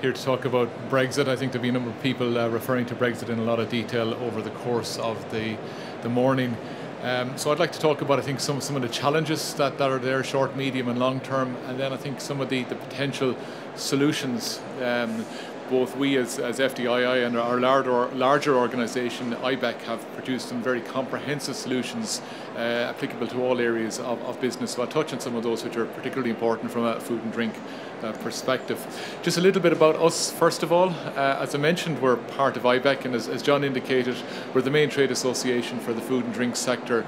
here to talk about Brexit. I think there'll be a number of people referring to Brexit in a lot of detail over the course of the morning. So I'd like to talk about, I think, some of the challenges that are there, short, medium and long term, and then I think some of the potential solutions. Both we as FDII and our larger organisation, IBEC, have produced some very comprehensive solutions applicable to all areas of business. So I'll touch on some of those which are particularly important from a food and drink perspective. Just a little bit about us, first of all. As I mentioned, we're part of IBEC, and as John indicated, we're the main trade association for the food and drink sector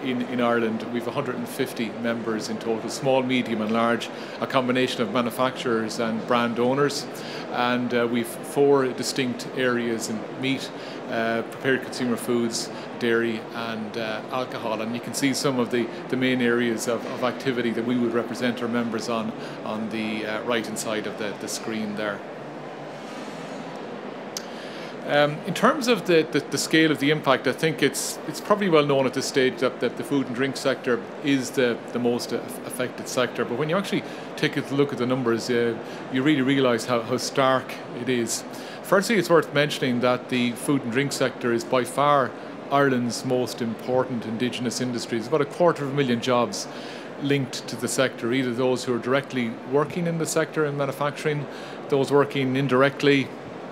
in Ireland. We've 150 members in total, small, medium and large, a combination of manufacturers and brand owners. And we've 4 distinct areas in meat, prepared consumer foods, dairy and alcohol. And you can see some of the main areas of activity that we would represent our members on the right hand side of the screen there. In terms of the scale of the impact, I think it's probably well known at this stage that the food and drink sector is the most affected sector. But when you actually take a look at the numbers, you really realise how stark it is. Firstly, it's worth mentioning that the food and drink sector is by far Ireland's most important indigenous industry. There's about 250,000 jobs linked to the sector, either those who are directly working in the sector in manufacturing, those working indirectly.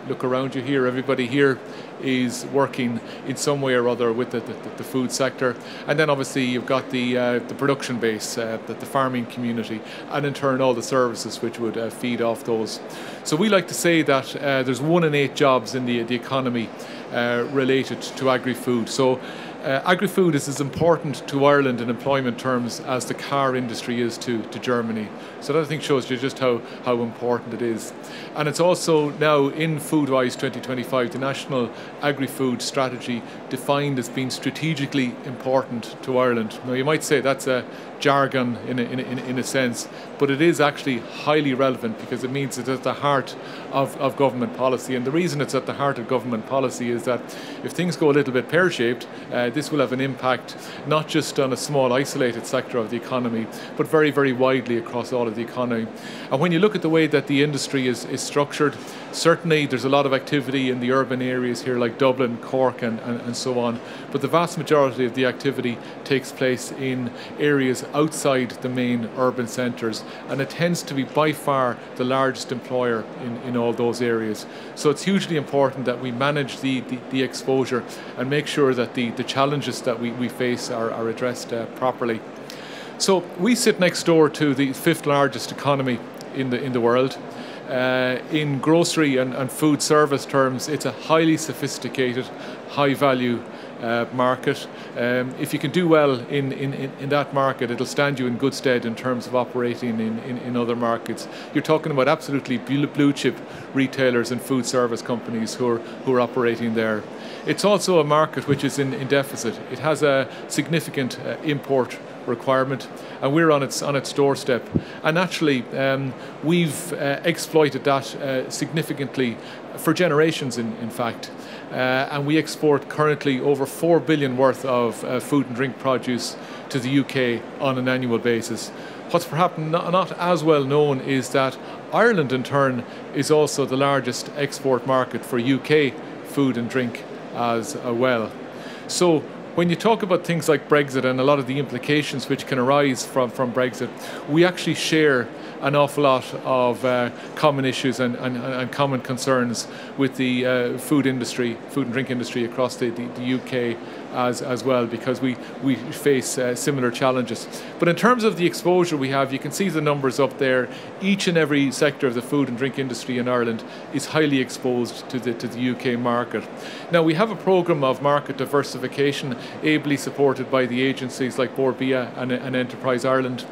Look around you here, everybody here is working in some way or other with the food sector. And then obviously you've got the production base, the farming community, and in turn all the services which would feed off those. So we like to say that there's 1 in 8 jobs in the economy related to agri-food. So agri-food is as important to Ireland in employment terms as the car industry is to Germany. So that, I think, shows you just how important it is. And it's also now in Foodwise 2025, the National Agri-Food Strategy defined as being strategically important to Ireland. Now you might say that's a jargon in a sense, but it is actually highly relevant because it means it's at the heart of government policy. And the reason it's at the heart of government policy is that if things go a little bit pear-shaped, this will have an impact not just on a small isolated sector of the economy, but very, very widely across all of the economy. And when you look at the way that the industry is structured, certainly there's a lot of activity in the urban areas here like Dublin, Cork and so on, but the vast majority of the activity takes place in areas outside the main urban centres, and it tends to be by far the largest employer in all those areas. So it's hugely important that we manage the exposure and make sure that the challenges that we face are addressed properly. So we sit next door to the 5th largest economy in the world. In grocery and food service terms, it's a highly sophisticated, high value market. If you can do well in that market, it'll stand you in good stead in terms of operating in other markets. You're talking about absolutely blue chip retailers and food service companies who are operating there. It's also a market which is in deficit. It has a significant import requirement, and we're on its doorstep. And actually, we've exploited that significantly for generations, in fact. And we export currently over 4 billion worth of food and drink produce to the UK on an annual basis. What's perhaps not as well known is that Ireland, in turn, is also the largest export market for UK food and drink as well. So when you talk about things like Brexit and a lot of the implications which can arise from Brexit, we actually share an awful lot of common issues and common concerns with the food and drink industry across the UK as well, because we face similar challenges. But in terms of the exposure we have, you can see the numbers up there. Each and every sector of the food and drink industry in Ireland is highly exposed to the UK market. Now, we have a programme of market diversification ably supported by the agencies like Bord Bia and Enterprise Ireland.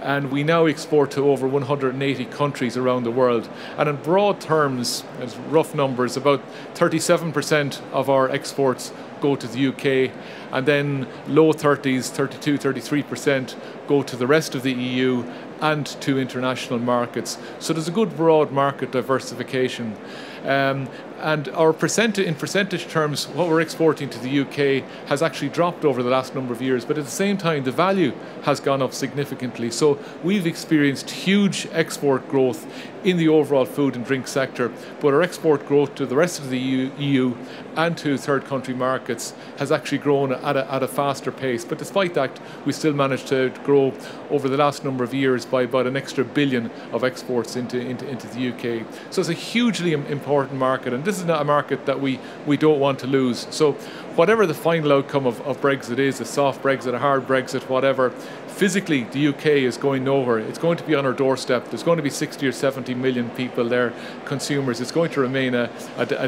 And we now export to over 180 countries around the world. And in broad terms, as rough numbers, about 37% of our exports go to the UK, and then low 30s, 32, 33% go to the rest of the EU and to international markets. So there's a good broad market diversification. And our in percentage terms, what we're exporting to the UK has actually dropped over the last number of years, but at the same time, the value has gone up significantly. So we've experienced huge export growth in the overall food and drink sector, but our export growth to the rest of the EU and to third country markets has actually grown at a faster pace. But despite that, we still managed to grow over the last number of years by about an extra billion of exports into the UK. So it's a hugely important market, and this is not a market that we don't want to lose. So whatever the final outcome of Brexit is, a soft Brexit, a hard Brexit, whatever, physically the UK is going nowhere. It's going to be on our doorstep. There's going to be 60 or 70 million people there, consumers. It's going to remain a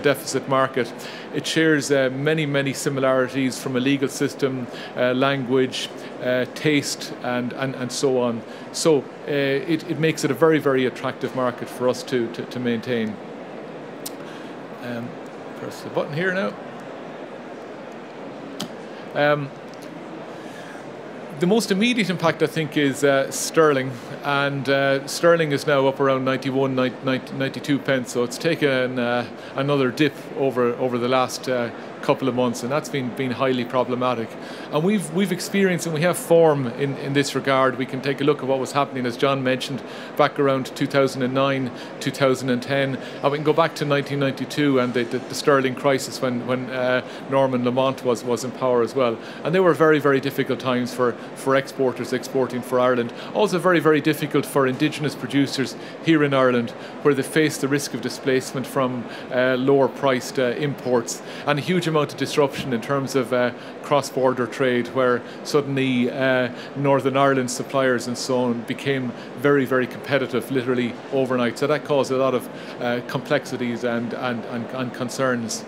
deficit market. It shares many similarities from a legal system, language, taste, and so on. So it makes it a very attractive market for us to maintain. Press the button here now. The most immediate impact, I think, is sterling, and sterling is now up around 92 pence, so it's taken another dip over the last couple of months, and that's been highly problematic. And we've experienced, and we have form in this regard. We can take a look at what was happening, as John mentioned, back around 2009, 2010, and we can go back to 1992 and the sterling crisis when Norman Lamont was in power as well. And they were very difficult times for exporters exporting for Ireland. Also very difficult for indigenous producers here in Ireland, where they face the risk of displacement from lower priced imports, and a huge amount of disruption in terms of cross-border trade, where suddenly Northern Ireland suppliers and so on became very competitive literally overnight. So that caused a lot of complexities and concerns.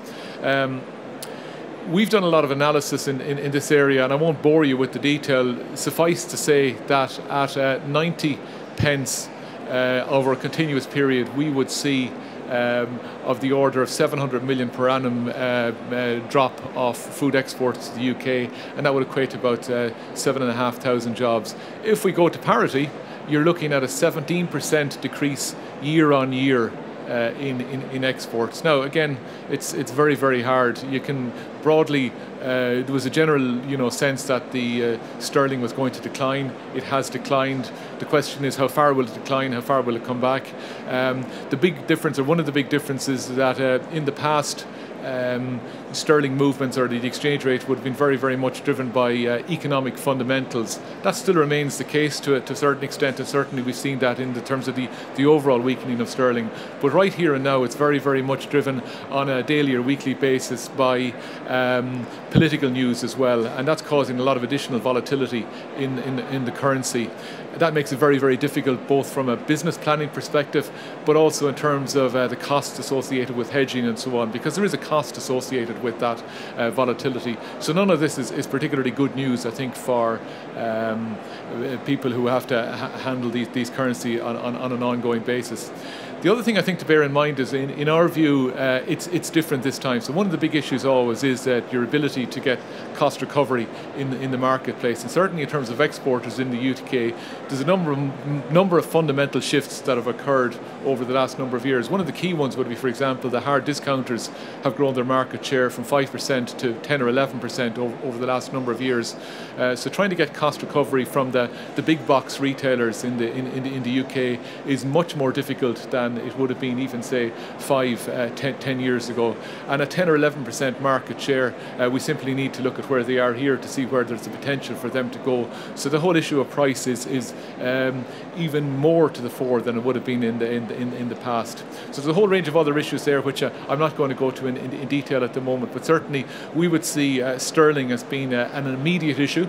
We've done a lot of analysis in this area, and I won't bore you with the detail. Suffice to say that at 90 pence over a continuous period, we would see of the order of 700 million per annum drop of food exports to the UK, and that would equate to about 7,500 jobs. If we go to parity, you're looking at a 17% decrease year on year in exports. Now again, it's very hard. You can broadly there was a general sense that the sterling was going to decline. It has declined. The question is, how far will it decline? How far will it come back? The big difference, or one of the big differences, is that in the past, sterling movements, or the exchange rate, would have been very much driven by economic fundamentals. That still remains the case to a certain extent, and certainly we've seen that in the terms of the overall weakening of sterling. But right here and now, it's very much driven on a daily or weekly basis by political news as well, and that's causing a lot of additional volatility in the currency. That makes it very difficult, both from a business planning perspective, but also in terms of the costs associated with hedging and so on, because there is a cost associated with that volatility. So none of this is particularly good news, I think, for people who have to handle these currency on an ongoing basis. The other thing I think to bear in mind is, in our view, it's different this time. So one of the big issues always is that your ability to get cost recovery in the marketplace, and certainly in terms of exporters in the UK, there's a number of fundamental shifts that have occurred over the last number of years. One of the key ones would be, for example, the hard discounters have grown their market share from 5% to 10 or 11% over the last number of years. So trying to get cost recovery from the big box retailers in the UK is much more difficult than it would have been even, say, 10 years ago. And at 10 or 11% market share, we simply need to look at where they are here to see where there's the potential for them to go. So the whole issue of price is even more to the fore than it would have been in the past. So there's a whole range of other issues there, which I'm not going to go to in detail at the moment, but certainly we would see sterling as being an immediate issue.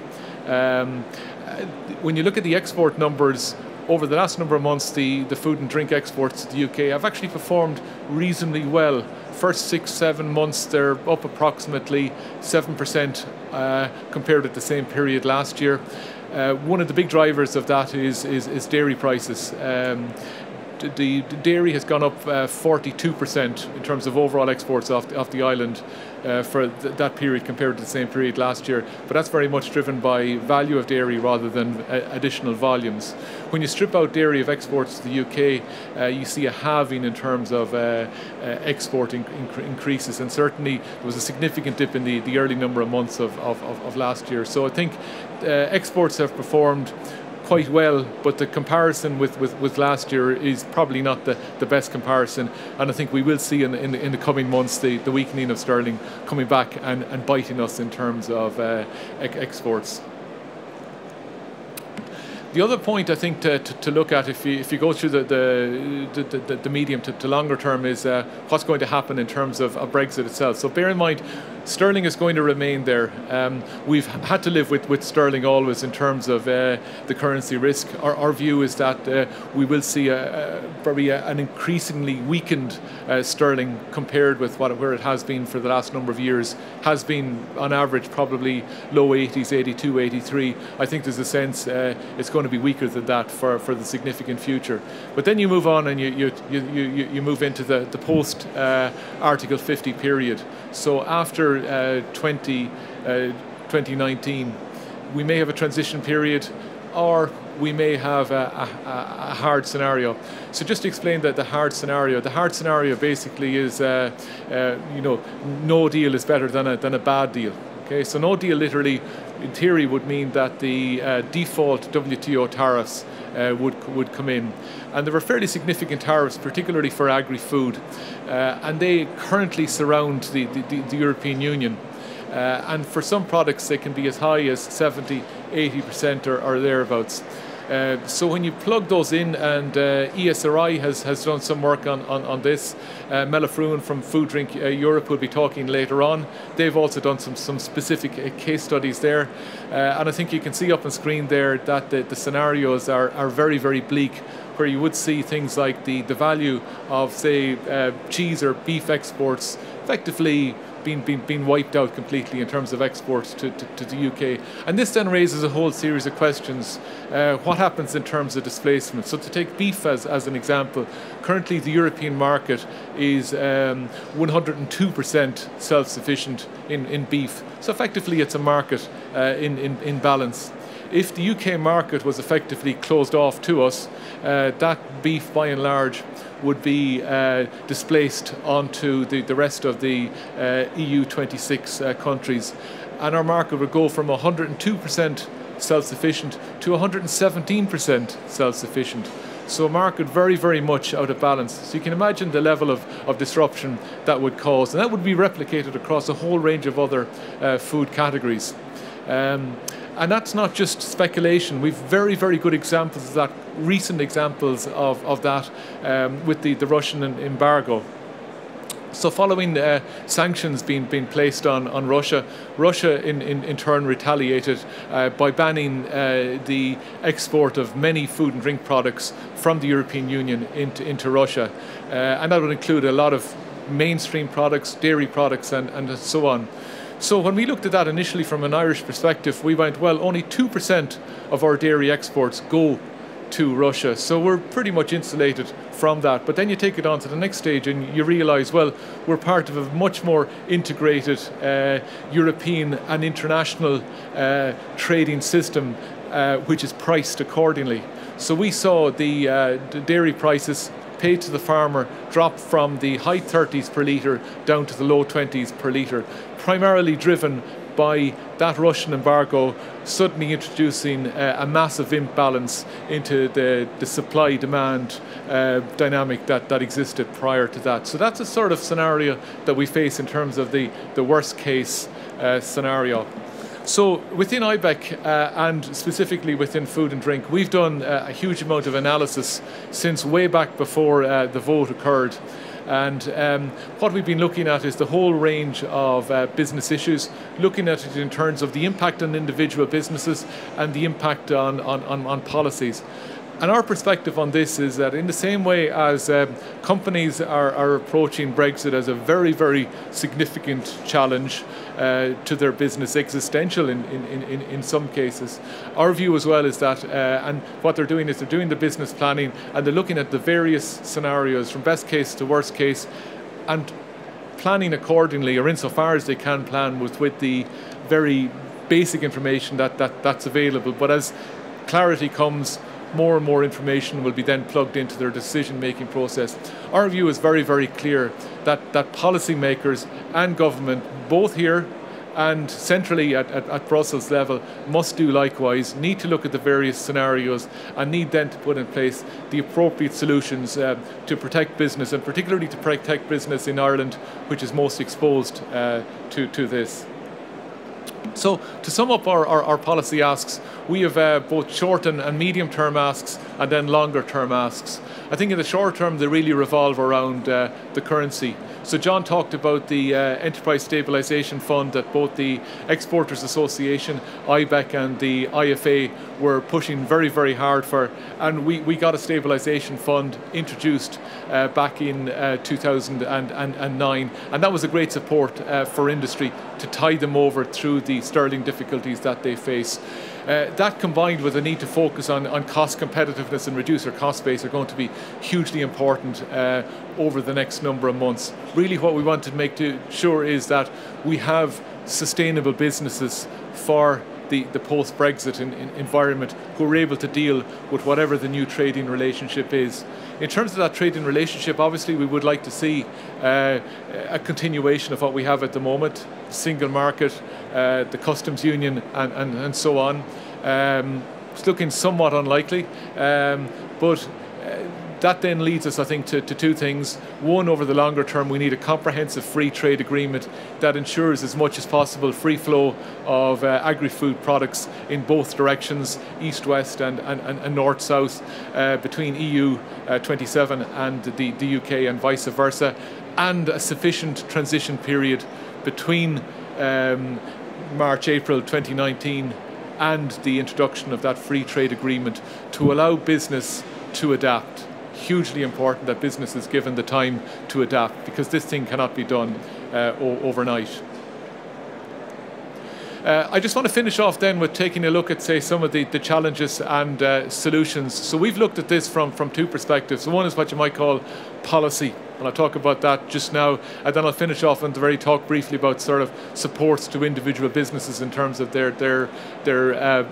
When you look at the export numbers, over the last number of months, the food and drink exports to the UK have actually performed reasonably well. First 6-7 months, they're up approximately 7% compared with the same period last year. One of the big drivers of that is dairy prices. the dairy has gone up 42% in terms of overall exports off the island for that period compared to the same period last year. But that's very much driven by value of dairy rather than additional volumes. When you strip out dairy of exports to the UK, you see a halving in terms of export increases, and certainly there was a significant dip in the early number of months of last year. So I think exports have performed quite well, but the comparison with last year is probably not the best comparison, and I think we will see in the coming months the weakening of sterling coming back and biting us in terms of exports. The other point I think to look at, if you go through the medium to longer term, is what's going to happen in terms of Brexit itself. So bear in mind, sterling is going to remain there. We've had to live with sterling always in terms of the currency risk. Our view is that we will see probably an increasingly weakened sterling compared with where it has been for the last number of years. Has been on average probably low 80s, 82, 83. I think there's a sense it's going to be weaker than that for the significant future. But then you move on and you move into the post Article 50 period. So after 2019, we may have a transition period, or we may have a hard scenario. So just to explain the hard scenario basically is no deal is better than a bad deal. Okay, so no deal literally, in theory, would mean that the default WTO tariffs would come in, and there are fairly significant tariffs, particularly for agri-food, and they currently surround the European Union. And for some products they can be as high as 70-80% or thereabouts. So when you plug those in, and ESRI has done some work on this, Melafruin from Food Drink Europe will be talking later on. They've also done some specific case studies there, and I think you can see up on screen there that the scenarios are very, very bleak, where you would see things like the value of, say, cheese or beef exports effectively being wiped out completely in terms of exports to the UK. And this then raises a whole series of questions. What happens in terms of displacement? So to take beef as an example, currently the European market is 102% self-sufficient in beef. So effectively it's a market in balance. If the UK market was effectively closed off to us, that beef by and large would be displaced onto the rest of the EU 26 countries, and our market would go from 102% self-sufficient to 117% self-sufficient. So a market very, very much out of balance. So you can imagine the level of disruption that would cause, and that would be replicated across a whole range of other food categories. And that's not just speculation. We've very, very good examples of that, recent examples of that with the Russian embargo. So following sanctions being placed on Russia, Russia in turn retaliated by banning the export of many food and drink products from the European Union into Russia. And that would include a lot of mainstream products, dairy products and so on. So when we looked at that initially from an Irish perspective, we went, well, only 2% of our dairy exports go to Russia. So we're pretty much insulated from that. But then you take it on to the next stage and you realise, well, we're part of a much more integrated European and international trading system, which is priced accordingly. So we saw the dairy prices paid to the farmer drop from the high 30s per litre down to the low 20s per litre, primarily driven by that Russian embargo suddenly introducing a massive imbalance into the supply-demand dynamic that existed prior to that. So that's a sort of scenario that we face in terms of the worst case scenario. So within IBEC and specifically within food and drink, we've done a huge amount of analysis since way back before the vote occurred. And what we've been looking at is the whole range of business issues, looking at it in terms of the impact on individual businesses and the impact on policies. And our perspective on this is that in the same way as companies are approaching Brexit as a very, very significant challenge to their business, existential in some cases, our view as well is that, and what they're doing is they're doing the business planning and they're looking at the various scenarios from best case to worst case and planning accordingly, or insofar as they can plan with the very basic information that's available. But as clarity comes, more and more information will be then plugged into their decision-making process. Our view is very, very clear that policymakers and government, both here and centrally at Brussels level, must do likewise, need to look at the various scenarios and need then to put in place the appropriate solutions to protect business, and particularly to protect business in Ireland, which is most exposed to this. So to sum up our policy asks, we have both short and medium term asks and then longer term asks. I think in the short term they really revolve around the currency. So John talked about the Enterprise Stabilisation Fund that both the Exporters Association, IBEC and the IFA were pushing very, very hard for, and we got a stabilisation fund introduced back in 2009, and that was a great support for industry to tide them over through the sterling difficulties that they face. That combined with the need to focus on cost competitiveness and reduce our cost base are going to be hugely important over the next number of months. Really what we want to make sure is that we have sustainable businesses for the post-Brexit environment who are able to deal with whatever the new trading relationship is. In terms of that trading relationship, obviously we would like to see a continuation of what we have at the moment, single market, the customs union and so on. It's looking somewhat unlikely, but that then leads us, I think, to two things. One, over the longer term, we need a comprehensive free trade agreement that ensures as much as possible free flow of agri-food products in both directions, east-west and north-south, between EU 27 and the UK and vice versa, and a sufficient transition period between March-April 2019 and the introduction of that free trade agreement to allow business to adapt. Hugely important that business is given the time to adapt, because this thing cannot be done overnight. I just want to finish off then with taking a look at, say, some of the challenges and solutions. So we've looked at this from two perspectives. One is what you might call policy, and I'll talk about that just now, and then I'll finish off and talk briefly about sort of supports to individual businesses in terms of their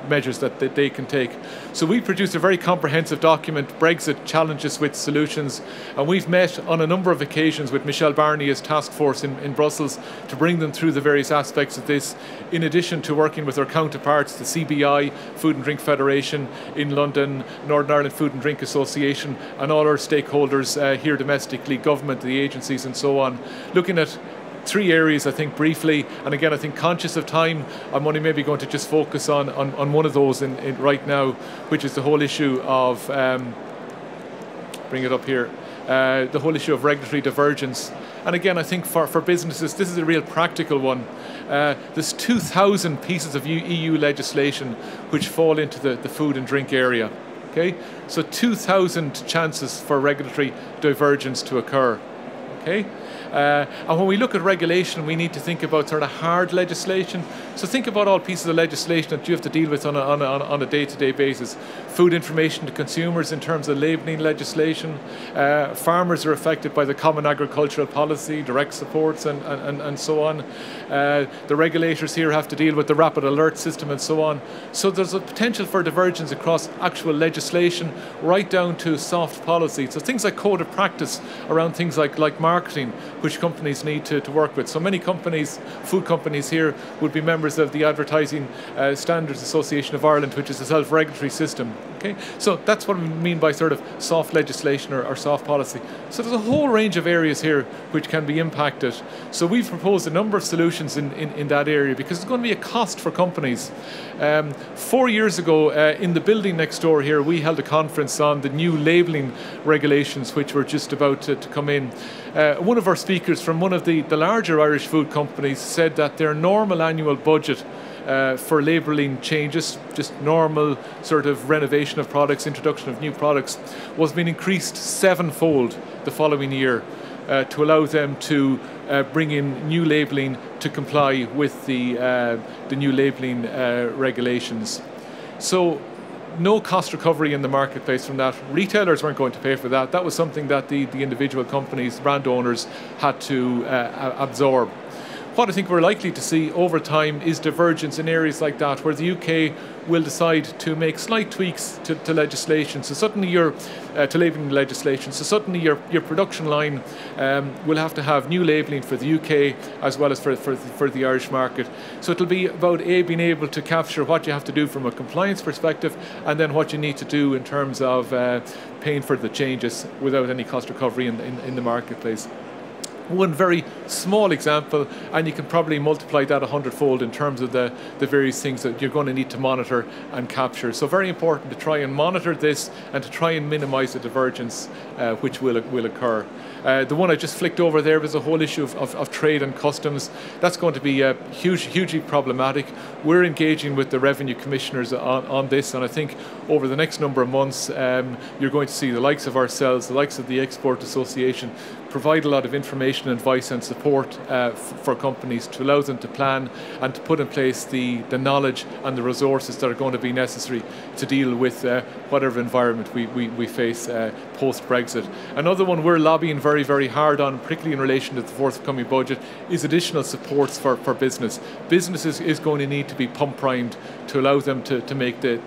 measures that they can take. So we produced a very comprehensive document, Brexit Challenges with Solutions, and we've met on a number of occasions with Michel Barnier's task force in Brussels to bring them through the various aspects of this, in addition to working with our counterparts, the CBI, Food and Drink Federation in London, Northern Ireland Food and Drink Association, and all our stakeholders here domestically, government, the agencies and so on, looking at three areas, I think, briefly. And again, I think conscious of time, I'm only maybe going to just focus on one of those in right now, which is the whole issue of, bring it up here, the whole issue of regulatory divergence. And again, I think for businesses, this is a real practical one. There's 2,000 pieces of EU legislation which fall into the food and drink area. Okay, so 2,000 chances for regulatory divergence to occur. Okay, and when we look at regulation, we need to think about sort of hard legislation. So think about all pieces of legislation that you have to deal with on a day-to-day basis. Food information to consumers in terms of labelling legislation. Farmers are affected by the Common Agricultural Policy, direct supports and so on. The regulators here have to deal with the rapid alert system and so on. So there's a potential for divergence across actual legislation right down to soft policy. So things like code of practice around things like marketing, which companies need to work with. So many companies, food companies here, would be members of the Advertising Standards Association of Ireland, which is a self-regulatory system. Okay, so that's what we mean by sort of soft legislation or soft policy. So there's a whole range of areas here which can be impacted. So we've proposed a number of solutions in that area, because it's going to be a cost for companies. 4 years ago, in the building next door here, we held a conference on the new labelling regulations which were just about to come in. One of our speakers from one of the larger Irish food companies said that their normal annual budget for labelling changes, just normal sort of renovation of products, introduction of new products, was being increased 7-fold the following year to allow them to bring in new labelling to comply with the new labelling regulations. So no cost recovery in the marketplace from that. Retailers weren't going to pay for that. That was something that the individual companies, brand owners, had to absorb. What I think we're likely to see over time is divergence in areas like that, where the UK will decide to make slight tweaks to legislation. So suddenly to labelling legislation. So suddenly your production line will have to have new labelling for the UK as well as for the Irish market. So it'll be about being able to capture what you have to do from a compliance perspective, and then what you need to do in terms of paying for the changes without any cost recovery in the marketplace. One very small example, and you can probably multiply that 100-fold in terms of the various things that you're going to need to monitor and capture. So very important to try and monitor this and to try and minimise the divergence which will occur. The one I just flicked over there was a whole issue of trade and customs. That's going to be hugely problematic. We're engaging with the revenue commissioners on this, and I think over the next number of months you're going to see the likes of ourselves, the likes of the Export Association, provide a lot of information, advice and support for companies to allow them to plan and to put in place the knowledge and the resources that are going to be necessary to deal with whatever environment we face post-Brexit. Another one we're lobbying very hard on, particularly in relation to the forthcoming budget, is additional supports for business. Businesses is going to need to be pump primed to allow them to make the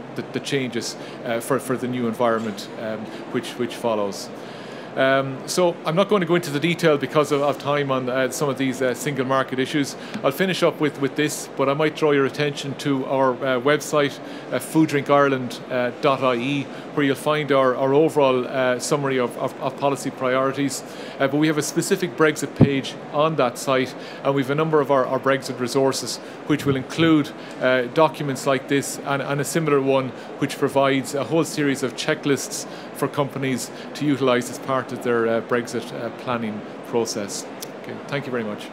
changes for the new environment which follows. So I'm not going to go into the detail because of time on some of these single market issues. I'll finish up with this, but I might draw your attention to our website, fooddrinkireland.ie, where you'll find our overall summary of policy priorities. But we have a specific Brexit page on that site, and we have a number of our Brexit resources which will include documents like this and a similar one which provides a whole series of checklists for companies to utilise as part of their Brexit planning process. Okay, thank you very much.